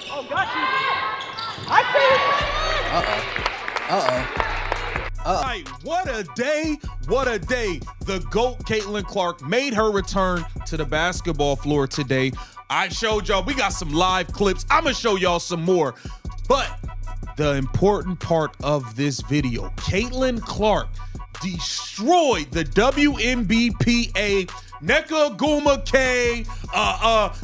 Oh, got you. I see it. Right, what a day, what a day. The GOAT, Caitlin Clark, made her return to the basketball floor today. I showed y'all, we got some live clips. I'm gonna show y'all some more. But the important part of this video, Caitlin Clark destroyed the WNBA. Nneka Ogwumike,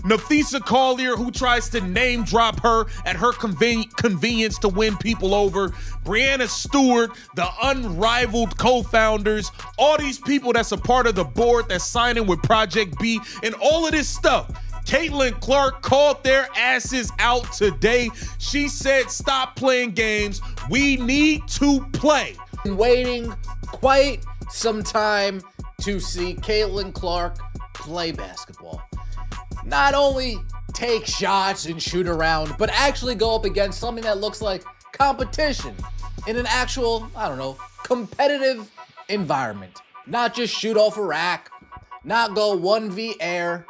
Nafisa Collier, who tries to name drop her at her convenience to win people over, Brianna Stewart, the unrivaled co-founders, all these people that's a part of the board that's signing with Project B, and all of this stuff. Caitlin Clark called their asses out today. She said, stop playing games. We need to play. Been waiting quite some time to see Caitlin Clark play basketball. Not only take shots and shoot around, but actually go up against something that looks like competition in an actual, competitive environment. Not just shoot off a rack, not go 1v air,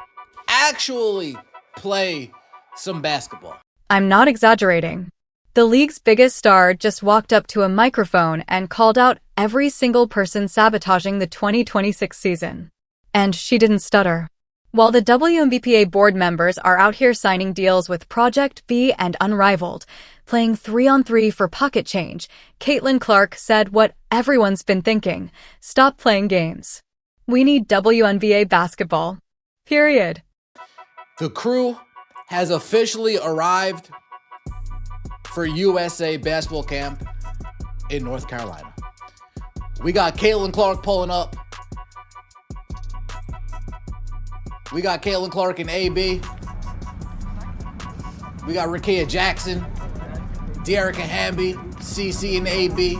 actually play some basketball. I'm not exaggerating. The league's biggest star just walked up to a microphone and called out every single person sabotaging the 2026 season. And she didn't stutter. While the WNBA board members are out here signing deals with Project B and Unrivaled, playing 3-on-3 for pocket change, Caitlin Clark said what everyone's been thinking: stop playing games. We need WNBA basketball. Period. The crew has officially arrived for USA basketball camp in North Carolina. We got Caitlin Clark pulling up. We got Caitlin Clark and AB. We got Rakia Jackson, De'Arica Hamby, CC and AB.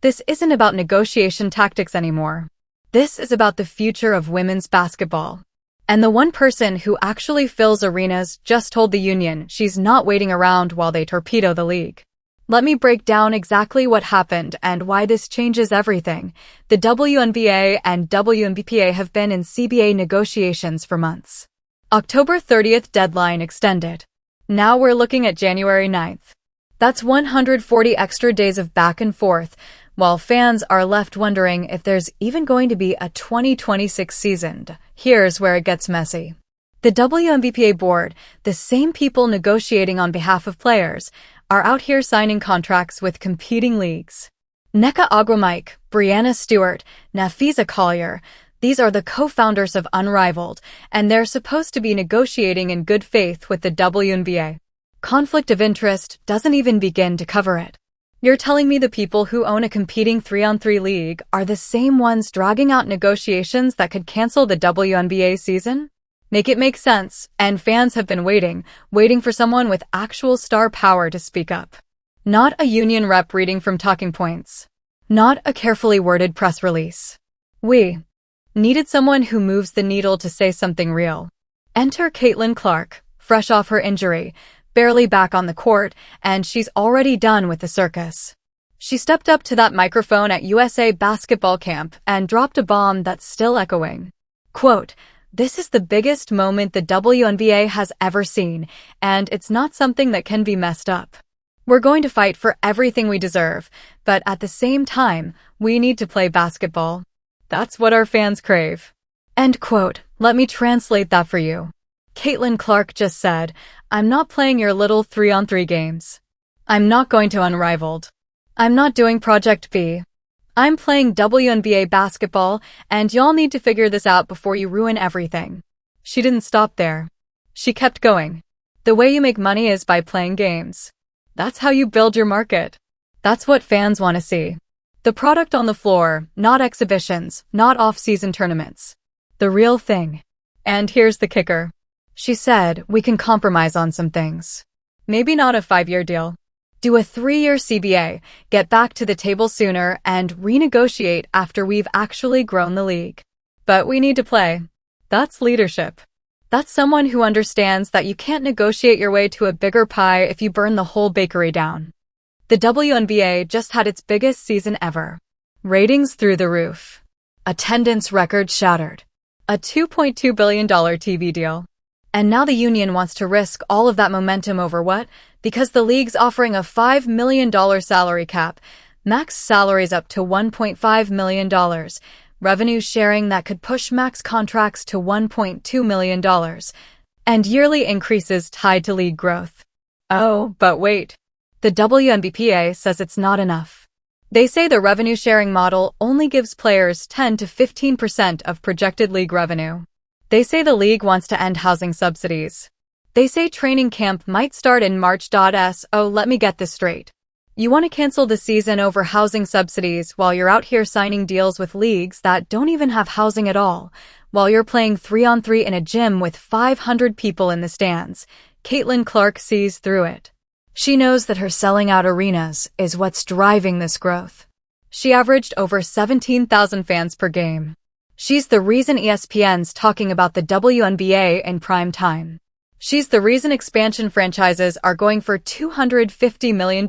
This isn't about negotiation tactics anymore. This is about the future of women's basketball. And the one person who actually fills arenas just told the union she's not waiting around while they torpedo the league. Let me break down exactly what happened and why this changes everything. The WNBA and WNBA have been in CBA negotiations for months. October 30th deadline extended. Now we're looking at January 9th. That's 140 extra days of back and forth, while fans are left wondering if there's even going to be a 2026 season. Here's where it gets messy. The WNBA board, the same people negotiating on behalf of players, are out here signing contracts with competing leagues. Nneka Ogwumike, Brianna Stewart, Nafisa Collier, these are the co-founders of Unrivaled, and they're supposed to be negotiating in good faith with the WNBA. Conflict of interest doesn't even begin to cover it. You're telling me the people who own a competing 3-on-3 league are the same ones dragging out negotiations that could cancel the WNBA season? Make it make sense, and fans have been waiting for someone with actual star power to speak up. Not a union rep reading from talking points. Not a carefully worded press release. We needed someone who moves the needle to say something real. Enter Caitlin Clark, fresh off her injury, barely back on the court, and she's already done with the circus. She stepped up to that microphone at USA basketball camp and dropped a bomb that's still echoing. Quote, "This is the biggest moment the WNBA has ever seen, and it's not something that can be messed up. We're going to fight for everything we deserve, but at the same time, we need to play basketball. That's what our fans crave." End quote. Let me translate that for you. Caitlin Clark just said, "I'm not playing your little 3-on-3 games. I'm not going to Unrivaled. I'm not doing Project B. I'm playing WNBA basketball, and y'all need to figure this out before you ruin everything." She didn't stop there. She kept going. The way you make money is by playing games. That's how you build your market. That's what fans want to see. The product on the floor, not exhibitions, not off-season tournaments. The real thing. And here's the kicker. She said, we can compromise on some things. Maybe not a 5-year deal. Do a 3-year CBA, get back to the table sooner, and renegotiate after we've actually grown the league. But we need to play. That's leadership. That's someone who understands that you can't negotiate your way to a bigger pie if you burn the whole bakery down. The WNBA just had its biggest season ever. Ratings through the roof. Attendance record shattered. A $2.2 billion TV deal. And now the union wants to risk all of that momentum over what? Because the league's offering a $5 million salary cap, max salaries up to $1.5 million, revenue sharing that could push max contracts to $1.2 million, and yearly increases tied to league growth. Oh, but wait. The WNBA says it's not enough. They say the revenue sharing model only gives players 10 to 15% of projected league revenue. They say the league wants to end housing subsidies. They say training camp might start in March. So let me get this straight. You want to cancel the season over housing subsidies while you're out here signing deals with leagues that don't even have housing at all, while you're playing 3-on-3 in a gym with 500 people in the stands. Caitlin Clark sees through it. She knows that her selling out arenas is what's driving this growth. She averaged over 17,000 fans per game. She's the reason ESPN's talking about the WNBA in prime time. She's the reason expansion franchises are going for $250 million.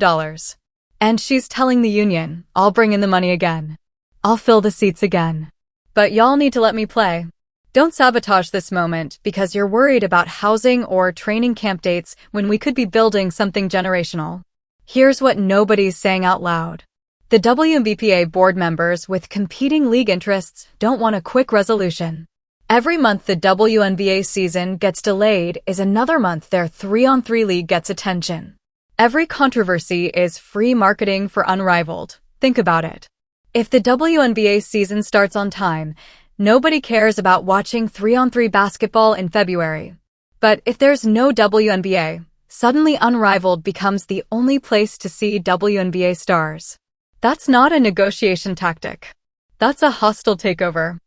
And she's telling the union, I'll bring in the money again. I'll fill the seats again. But y'all need to let me play. Don't sabotage this moment because you're worried about housing or training camp dates when we could be building something generational. Here's what nobody's saying out loud. The WNBA board members with competing league interests don't want a quick resolution. Every month the WNBA season gets delayed is another month their 3-on-3 league gets attention. Every controversy is free marketing for Unrivaled. Think about it. If the WNBA season starts on time, nobody cares about watching 3-on-3 basketball in February. But if there's no WNBA, suddenly Unrivaled becomes the only place to see WNBA stars. That's not a negotiation tactic. That's a hostile takeover.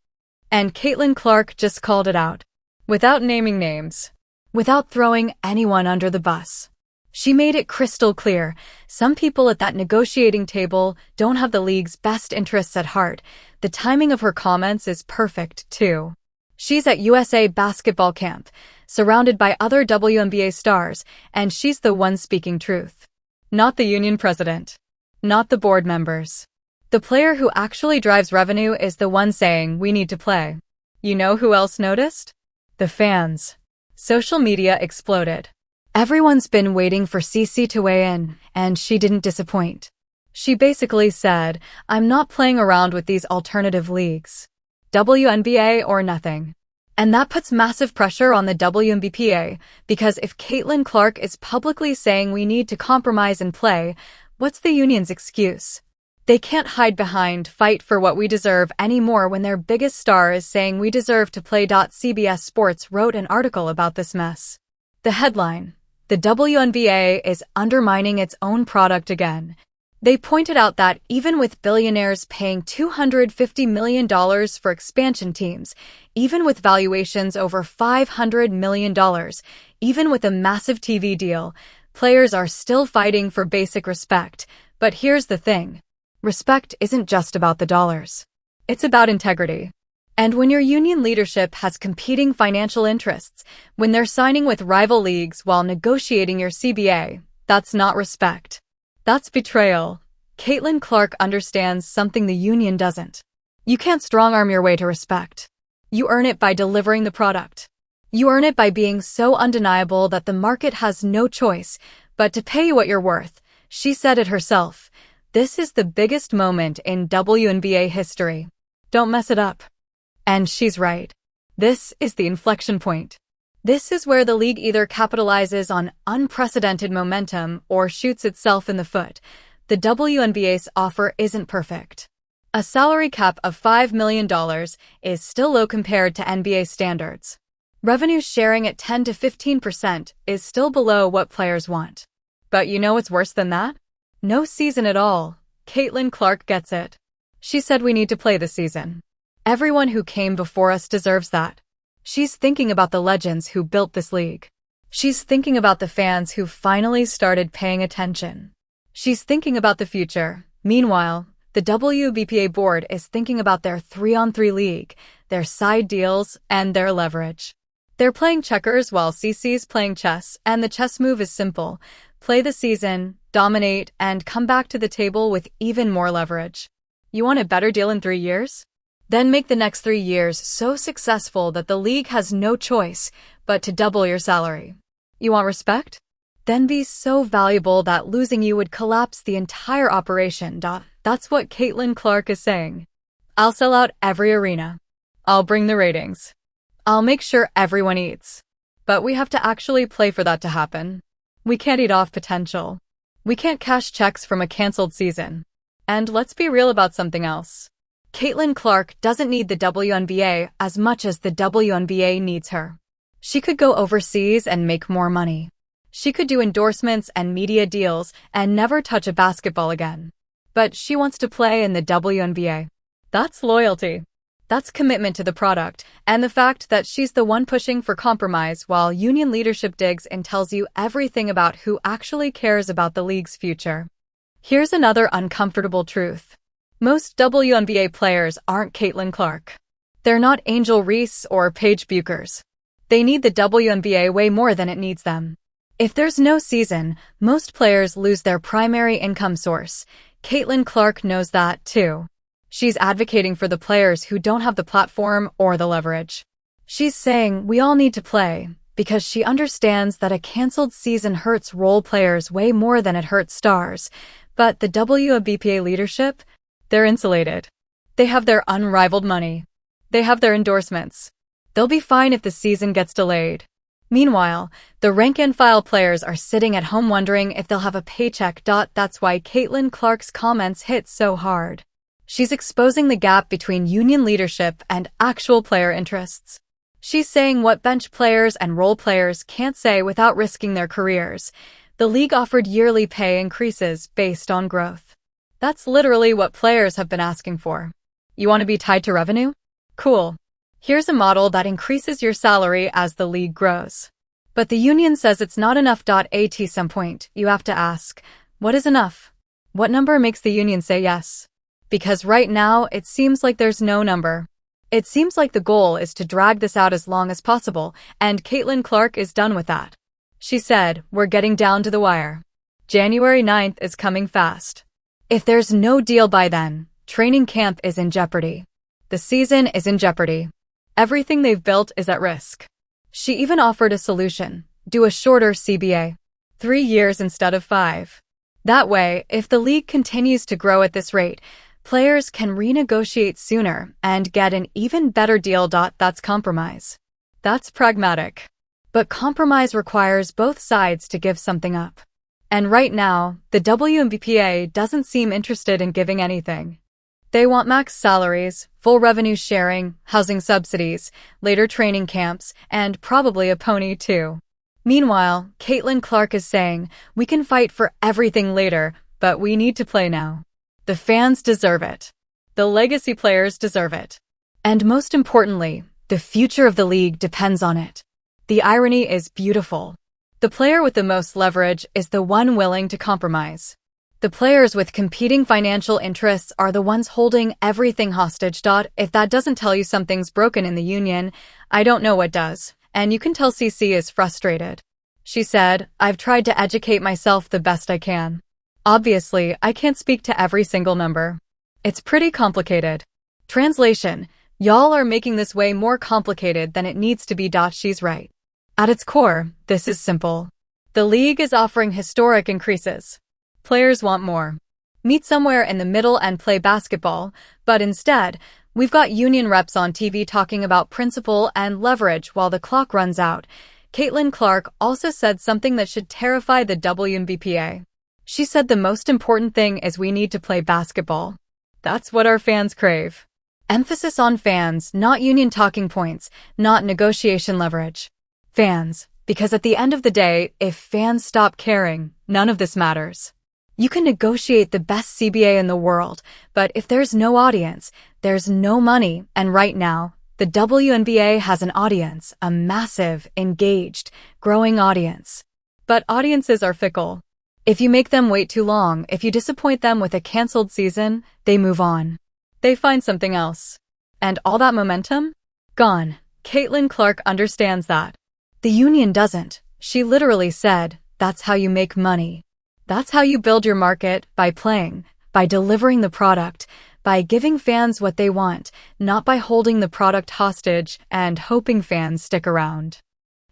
And Caitlin Clark just called it out. Without naming names. Without throwing anyone under the bus. She made it crystal clear, some people at that negotiating table don't have the league's best interests at heart. The timing of her comments is perfect, too. She's at USA basketball camp, surrounded by other WNBA stars, and she's the one speaking truth. Not the union president. Not the board members. The player who actually drives revenue is the one saying, we need to play. You know who else noticed? The fans. Social media exploded. Everyone's been waiting for CC to weigh in, and she didn't disappoint. She basically said, I'm not playing around with these alternative leagues. WNBA or nothing. And that puts massive pressure on the WNBA, because if Caitlin Clark is publicly saying we need to compromise and play, what's the union's excuse? They can't hide behind fight for what we deserve anymore when their biggest star is saying we deserve to play. CBS Sports wrote an article about this mess. The headline, the WNBA is undermining its own product again. They pointed out that even with billionaires paying $250 million for expansion teams, even with valuations over $500 million, even with a massive TV deal, players are still fighting for basic respect. But here's the thing. Respect isn't just about the dollars. It's about integrity. And when your union leadership has competing financial interests, when they're signing with rival leagues while negotiating your CBA, that's not respect. That's betrayal. Caitlin Clark understands something the union doesn't. You can't strong-arm your way to respect. You earn it by delivering the product. You earn it by being so undeniable that the market has no choice but to pay you what you're worth. She said it herself. This is the biggest moment in WNBA history. Don't mess it up. And she's right. This is the inflection point. This is where the league either capitalizes on unprecedented momentum or shoots itself in the foot. The WNBA's offer isn't perfect. A salary cap of $5 million is still low compared to NBA standards. Revenue sharing at 10 to 15% is still below what players want. But you know what's worse than that? No season at all. Caitlin Clark gets it. She said we need to play the season. Everyone who came before us deserves that. She's thinking about the legends who built this league. She's thinking about the fans who finally started paying attention. She's thinking about the future. Meanwhile, the WBPA board is thinking about their 3-on-3 league, their side deals, and their leverage. They're playing checkers while CC's playing chess, and the chess move is simple. Play the season, dominate, and come back to the table with even more leverage. You want a better deal in 3 years? Then make the next 3 years so successful that the league has no choice but to double your salary. You want respect? Then be so valuable that losing you would collapse the entire operation. That's what Caitlin Clark is saying. I'll sell out every arena. I'll bring the ratings. I'll make sure everyone eats. But we have to actually play for that to happen. We can't eat off potential. We can't cash checks from a canceled season. And let's be real about something else. Caitlin Clark doesn't need the WNBA as much as the WNBA needs her. She could go overseas and make more money. She could do endorsements and media deals and never touch a basketball again. But she wants to play in the WNBA. That's loyalty. That's commitment to the product, and the fact that she's the one pushing for compromise while union leadership digs and tells you everything about who actually cares about the league's future. Here's another uncomfortable truth. Most WNBA players aren't Caitlin Clark. They're not Angel Reese or Paige Buchers. They need the WNBA way more than it needs them. If there's no season, most players lose their primary income source. Caitlin Clark knows that, too. She's advocating for the players who don't have the platform or the leverage. She's saying we all need to play because she understands that a canceled season hurts role players way more than it hurts stars. But the WNBA leadership, they're insulated. They have their unrivaled money. They have their endorsements. They'll be fine if the season gets delayed. Meanwhile, the rank-and-file players are sitting at home wondering if they'll have a paycheck. That's why Caitlin Clark's comments hit so hard. She's exposing the gap between union leadership and actual player interests. She's saying what bench players and role players can't say without risking their careers. The league offered yearly pay increases based on growth. That's literally what players have been asking for. You want to be tied to revenue? Cool. Here's a model that increases your salary as the league grows. But the union says it's not enough. At some point, you have to ask, what is enough? What number makes the union say yes? Because right now, it seems like there's no number. It seems like the goal is to drag this out as long as possible, and Caitlin Clark is done with that. She said, we're getting down to the wire. January 9th is coming fast. If there's no deal by then, training camp is in jeopardy. The season is in jeopardy. Everything they've built is at risk. She even offered a solution. Do a shorter CBA. 3 years instead of 5. That way, if the league continues to grow at this rate, players can renegotiate sooner and get an even better deal. That's compromise. That's pragmatic. But compromise requires both sides to give something up. And right now, the WNBA doesn't seem interested in giving anything. They want max salaries, full revenue sharing, housing subsidies, later training camps, and probably a pony too. Meanwhile, Caitlin Clark is saying, we can fight for everything later, but we need to play now. The fans deserve it. The legacy players deserve it. And most importantly, the future of the league depends on it. The irony is beautiful. The player with the most leverage is the one willing to compromise. The players with competing financial interests are the ones holding everything hostage. If that doesn't tell you something's broken in the union, I don't know what does. And you can tell CC is frustrated. She said, I've tried to educate myself the best I can. Obviously, I can't speak to every single number. It's pretty complicated. Translation, y'all are making this way more complicated than it needs to be. She's right. At its core, this is simple. The league is offering historic increases. Players want more. Meet somewhere in the middle and play basketball, but instead, we've got union reps on TV talking about principle and leverage while the clock runs out. Caitlin Clark also said something that should terrify the WNBA. She said the most important thing is we need to play basketball. That's what our fans crave. Emphasis on fans, not union talking points, not negotiation leverage. Fans, because at the end of the day, if fans stop caring, none of this matters. You can negotiate the best CBA in the world, but if there's no audience, there's no money, and right now, the WNBA has an audience, a massive, engaged, growing audience. But audiences are fickle. If you make them wait too long, if you disappoint them with a canceled season, they move on. They find something else. And all that momentum? Gone. Caitlin Clark understands that. The union doesn't. She literally said, that's how you make money. That's how you build your market, by playing, by delivering the product, by giving fans what they want, not by holding the product hostage and hoping fans stick around.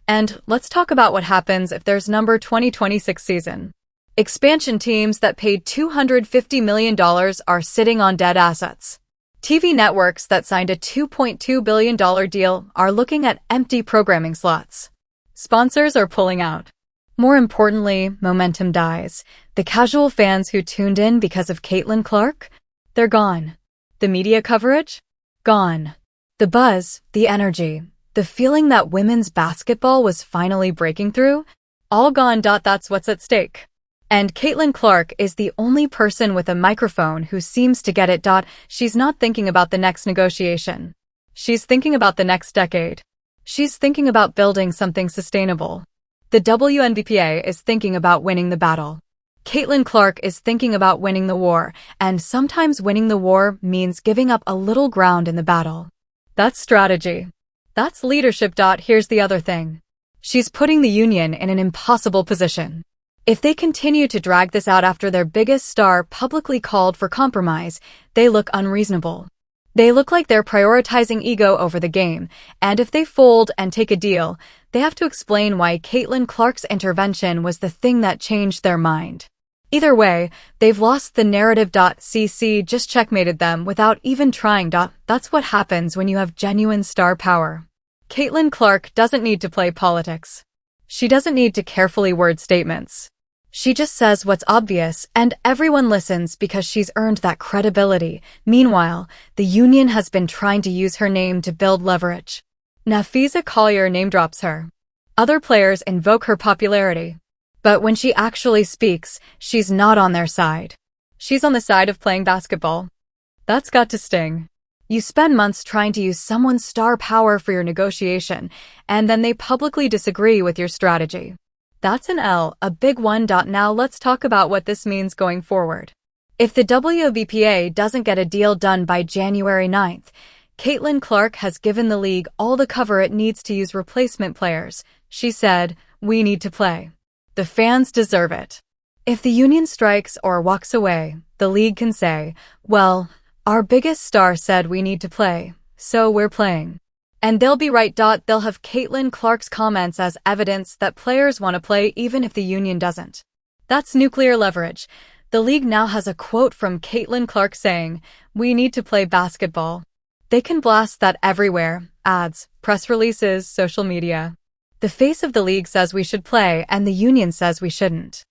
And let's talk about what happens if there's number 2026 season. Expansion teams that paid $250 million are sitting on dead assets. TV networks that signed a $2.2 billion deal are looking at empty programming slots. Sponsors are pulling out. More importantly, momentum dies. The casual fans who tuned in because of Caitlin Clark? They're gone. The media coverage? Gone. The buzz, the energy, the feeling that women's basketball was finally breaking through? All gone. That's what's at stake. And Caitlin Clark is the only person with a microphone who seems to get it. She's not thinking about the next negotiation. She's thinking about the next decade. She's thinking about building something sustainable. The WNBA is thinking about winning the battle. Caitlin Clark is thinking about winning the war, and sometimes winning the war means giving up a little ground in the battle. That's strategy. That's leadership. Here's the other thing. She's putting the union in an impossible position. If they continue to drag this out after their biggest star publicly called for compromise, they look unreasonable. They look like they're prioritizing ego over the game, and if they fold and take a deal, they have to explain why Caitlin Clark's intervention was the thing that changed their mind. Either way, they've lost the narrative. CC just checkmated them without even trying. That's what happens when you have genuine star power. Caitlin Clark doesn't need to play politics. She doesn't need to carefully word statements. She just says what's obvious, and everyone listens because she's earned that credibility. Meanwhile, the union has been trying to use her name to build leverage. Nafisa Collier name-drops her. Other players invoke her popularity. But when she actually speaks, she's not on their side. She's on the side of playing basketball. That's got to sting. You spend months trying to use someone's star power for your negotiation, and then they publicly disagree with your strategy. That's an L, a big one. Now let's talk about what this means going forward. If the WNBA doesn't get a deal done by January 9th, Caitlin Clark has given the league all the cover it needs to use replacement players. She said, "We need to play. The fans deserve it." If the union strikes or walks away, the league can say, "Well, our biggest star said we need to play, so we're playing." And they'll be right. They'll have Caitlin Clark's comments as evidence that players want to play even if the union doesn't. That's nuclear leverage. The league now has a quote from Caitlin Clark saying, "We need to play basketball." They can blast that everywhere: ads, press releases, social media. The face of the league says we should play, and the union says we shouldn't.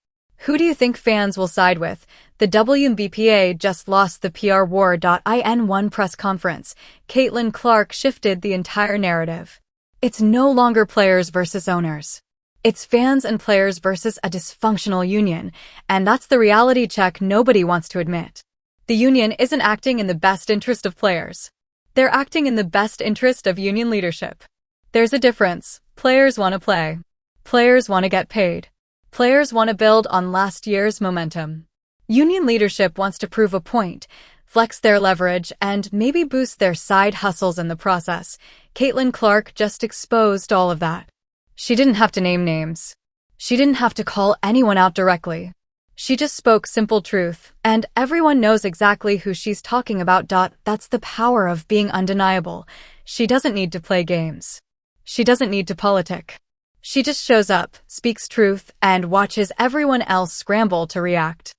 Who do you think fans will side with? The WNBA just lost the PR war. In one press conference, Caitlin Clark shifted the entire narrative. It's no longer players versus owners. It's fans and players versus a dysfunctional union, and that's the reality check nobody wants to admit. The union isn't acting in the best interest of players. They're acting in the best interest of union leadership. There's a difference. Players want to play. Players want to get paid. Players want to build on last year's momentum. Union leadership wants to prove a point, flex their leverage, and maybe boost their side hustles in the process. Caitlin Clark just exposed all of that. She didn't have to name names. She didn't have to call anyone out directly. She just spoke simple truth, and everyone knows exactly who she's talking about. That's the power of being undeniable. She doesn't need to play games. She doesn't need to politic. She just shows up, speaks truth, and watches everyone else scramble to react.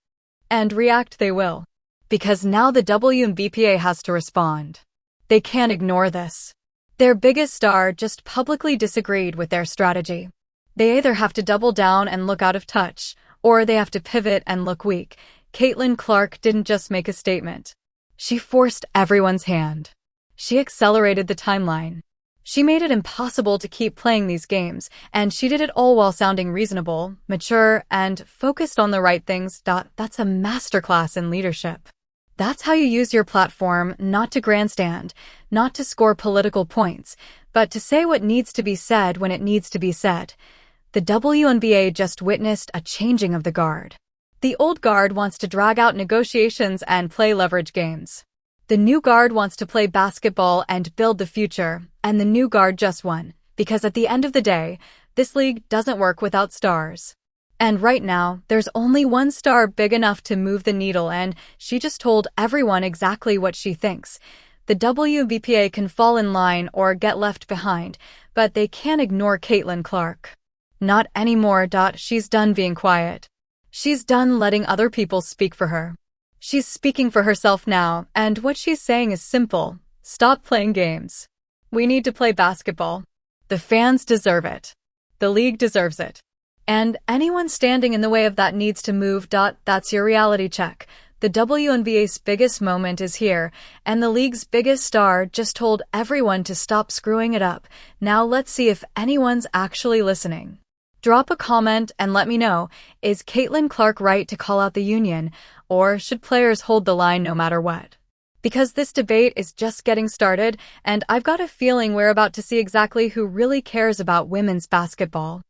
And react they will. Because now the WNBA has to respond. They can't ignore this. Their biggest star just publicly disagreed with their strategy. They either have to double down and look out of touch, or they have to pivot and look weak. Caitlin Clark didn't just make a statement. She forced everyone's hand. She accelerated the timeline. She made it impossible to keep playing these games, and she did it all while sounding reasonable, mature, and focused on the right things. That's a masterclass in leadership. That's how you use your platform, not to grandstand, not to score political points, but to say what needs to be said when it needs to be said. The WNBA just witnessed a changing of the guard. The old guard wants to drag out negotiations and play leverage games. The new guard wants to play basketball and build the future, and the new guard just won, because at the end of the day, this league doesn't work without stars. And right now, there's only one star big enough to move the needle, and she just told everyone exactly what she thinks. The WNBA can fall in line or get left behind, but they can't ignore Caitlin Clark. Not anymore. She's done being quiet. She's done letting other people speak for her. She's speaking for herself now, and what she's saying is simple. Stop playing games. We need to play basketball. The fans deserve it. The league deserves it. And anyone standing in the way of that needs to move. That's your reality check. The WNBA's biggest moment is here, and the league's biggest star just told everyone to stop screwing it up. Now let's see if anyone's actually listening. Drop a comment and let me know, is Caitlin Clark right to call out the union, or should players hold the line no matter what? Because this debate is just getting started, and I've got a feeling we're about to see exactly who really cares about women's basketball.